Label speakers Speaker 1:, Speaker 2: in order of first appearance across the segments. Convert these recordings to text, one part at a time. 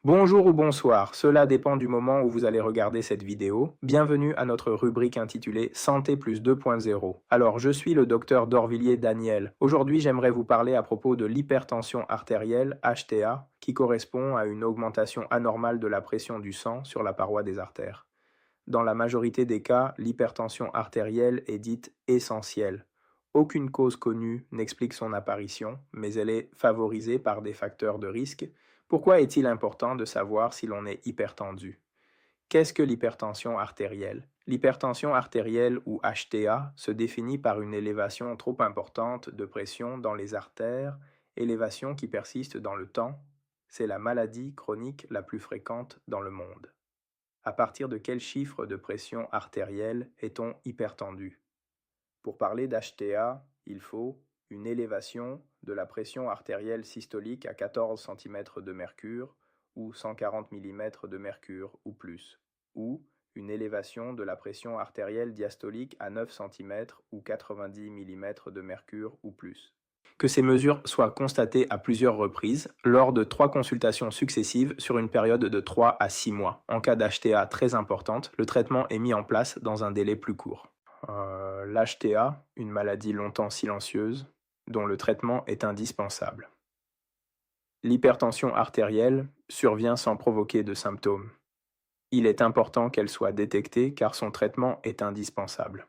Speaker 1: Bonjour ou bonsoir, cela dépend du moment où vous allez regarder cette vidéo. Bienvenue à notre rubrique intitulée Santé plus 2.0. Alors, je suis le docteur Dorvilliers Daniel. Aujourd'hui, j'aimerais vous parler à propos de l'hypertension artérielle, HTA, qui correspond à une augmentation anormale de la pression du sang sur la paroi des artères. Dans la majorité des cas, l'hypertension artérielle est dite essentielle. Aucune cause connue n'explique son apparition, mais elle est favorisée par des facteurs de risque. Pourquoi est-il important de savoir si l'on est hypertendu? Qu'est-ce que l'hypertension artérielle? L'hypertension artérielle ou HTA se définit par une élévation trop importante de pression dans les artères, élévation qui persiste dans le temps. C'est la maladie chronique la plus fréquente dans le monde. À partir de quel chiffre de pression artérielle est-on hypertendu? Pour parler d'HTA, il faut une élévation de la pression artérielle systolique à 14 cm de mercure ou 140 mm de mercure ou plus, ou une élévation de la pression artérielle diastolique à 9 cm ou 90 mm de mercure ou plus. Que ces mesures soient constatées à plusieurs reprises lors de 3 consultations successives sur une période de 3 à 6 mois. En cas d'HTA très importante, le traitement est mis en place dans un délai plus court. L'HTA, une maladie longtemps silencieuse, dont le traitement est indispensable. L'hypertension artérielle survient sans provoquer de symptômes. Il est important qu'elle soit détectée car son traitement est indispensable.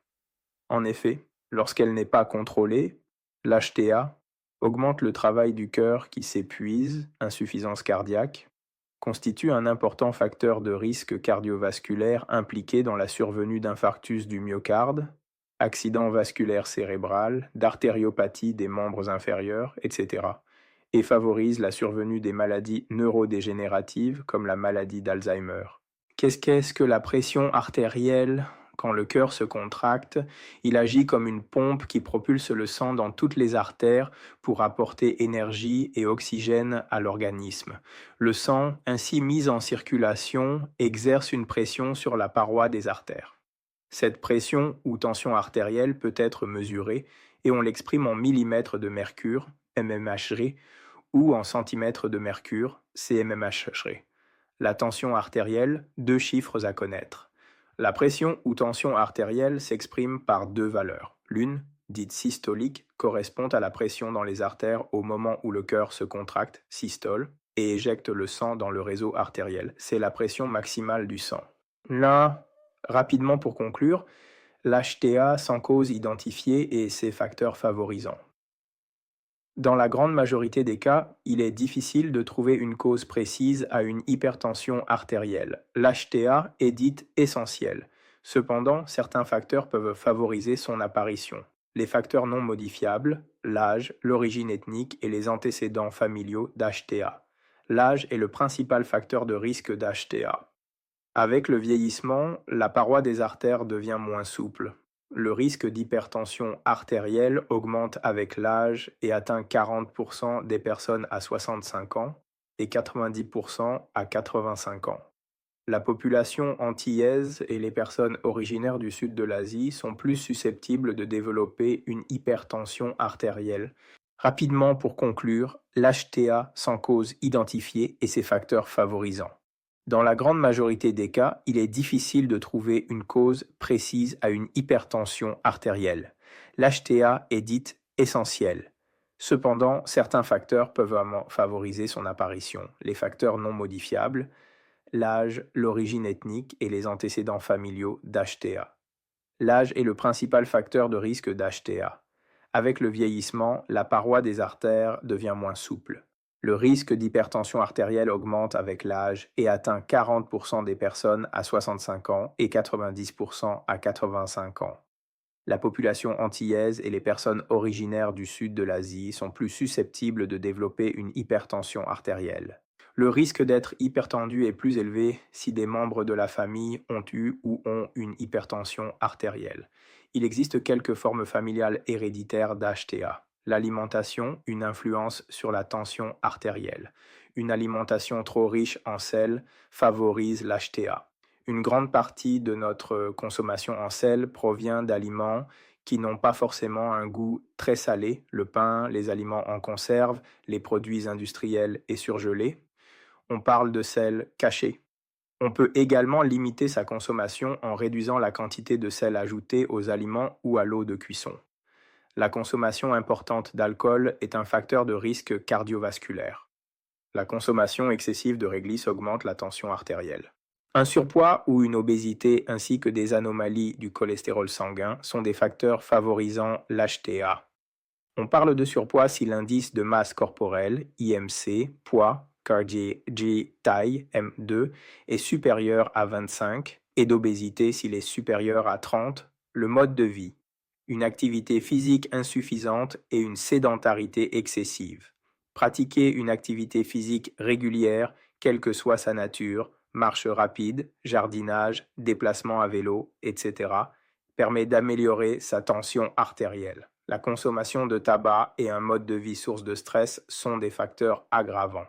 Speaker 1: En effet, lorsqu'elle n'est pas contrôlée, l'HTA augmente le travail du cœur qui s'épuise, insuffisance cardiaque, constitue un important facteur de risque cardiovasculaire impliqué dans la survenue d'infarctus du myocarde, accident vasculaire cérébral, d'artériopathie des membres inférieurs, etc., et favorise la survenue des maladies neurodégénératives comme la maladie d'Alzheimer. Qu'est-ce que la pression artérielle? Quand le cœur se contracte, il agit comme une pompe qui propulse le sang dans toutes les artères pour apporter énergie et oxygène à l'organisme. Le sang, ainsi mis en circulation, exerce une pression sur la paroi des artères. Cette pression ou tension artérielle peut être mesurée et on l'exprime en millimètres de mercure, mmHg, ou en centimètres de mercure, cmmHg. La tension artérielle, 2 chiffres à connaître. La pression ou tension artérielle s'exprime par 2 valeurs. L'une, dite systolique, correspond à la pression dans les artères au moment où le cœur se contracte, systole, et éjecte le sang dans le réseau artériel. C'est la pression maximale du sang. Là, rapidement pour conclure, l'HTA sans cause identifiée et ses facteurs favorisants. Dans la grande majorité des cas, il est difficile de trouver une cause précise à une hypertension artérielle. L'HTA est dite essentielle. Cependant, certains facteurs peuvent favoriser son apparition. Les facteurs non modifiables, l'âge, l'origine ethnique et les antécédents familiaux d'HTA. L'âge est le principal facteur de risque d'HTA. Avec le vieillissement, la paroi des artères devient moins souple. Le risque d'hypertension artérielle augmente avec l'âge et atteint 40% des personnes à 65 ans et 90% à 85 ans. La population antillaise et les personnes originaires du sud de l'Asie sont plus susceptibles de développer une hypertension artérielle. Rapidement pour conclure, l'HTA sans cause identifiée et ses facteurs favorisants. Dans la grande majorité des cas, il est difficile de trouver une cause précise à une hypertension artérielle. L'HTA est dite essentielle. Cependant, certains facteurs peuvent favoriser son apparition. Les facteurs non modifiables, l'âge, l'origine ethnique et les antécédents familiaux d'HTA. L'âge est le principal facteur de risque d'HTA. Avec le vieillissement, la paroi des artères devient moins souple. Le risque d'hypertension artérielle augmente avec l'âge et atteint 40% des personnes à 65 ans et 90% à 85 ans. La population antillaise et les personnes originaires du sud de l'Asie sont plus susceptibles de développer une hypertension artérielle. Le risque d'être hypertendu est plus élevé si des membres de la famille ont eu ou ont une hypertension artérielle. Il existe quelques formes familiales héréditaires d'HTA. L'alimentation, une influence sur la tension artérielle. Une alimentation trop riche en sel favorise l'HTA. Une grande partie de notre consommation en sel provient d'aliments qui n'ont pas forcément un goût très salé, le pain, les aliments en conserve, les produits industriels et surgelés. On parle de sel caché. On peut également limiter sa consommation en réduisant la quantité de sel ajouté aux aliments ou à l'eau de cuisson. La consommation importante d'alcool est un facteur de risque cardiovasculaire. La consommation excessive de réglisse augmente la tension artérielle. Un surpoids ou une obésité ainsi que des anomalies du cholestérol sanguin sont des facteurs favorisant l'HTA. On parle de surpoids si l'indice de masse corporelle, IMC, poids, taille, M2, est supérieur à 25 et d'obésité s'il est supérieur à 30, le mode de vie, une activité physique insuffisante et une sédentarité excessive. Pratiquer une activité physique régulière, quelle que soit sa nature, marche rapide, jardinage, déplacement à vélo, etc., permet d'améliorer sa tension artérielle. La consommation de tabac et un mode de vie source de stress sont des facteurs aggravants.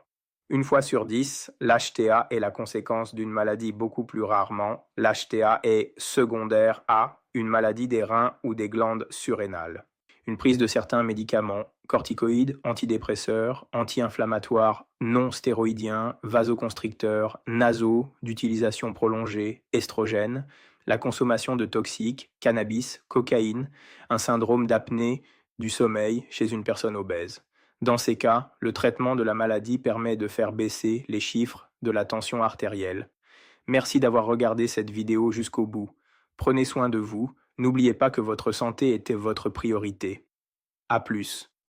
Speaker 1: Une fois sur 10, l'HTA est la conséquence d'une maladie beaucoup plus rarement. L'HTA est secondaire à une maladie des reins ou des glandes surrénales. Une prise de certains médicaments, corticoïdes, antidépresseurs, anti-inflammatoires, non stéroïdiens, vasoconstricteurs, nasaux, d'utilisation prolongée, estrogènes, la consommation de toxiques, cannabis, cocaïne, un syndrome d'apnée du sommeil chez une personne obèse. Dans ces cas, le traitement de la maladie permet de faire baisser les chiffres de la tension artérielle. Merci d'avoir regardé cette vidéo jusqu'au bout. Prenez soin de vous, n'oubliez pas que votre santé était votre priorité. À plus.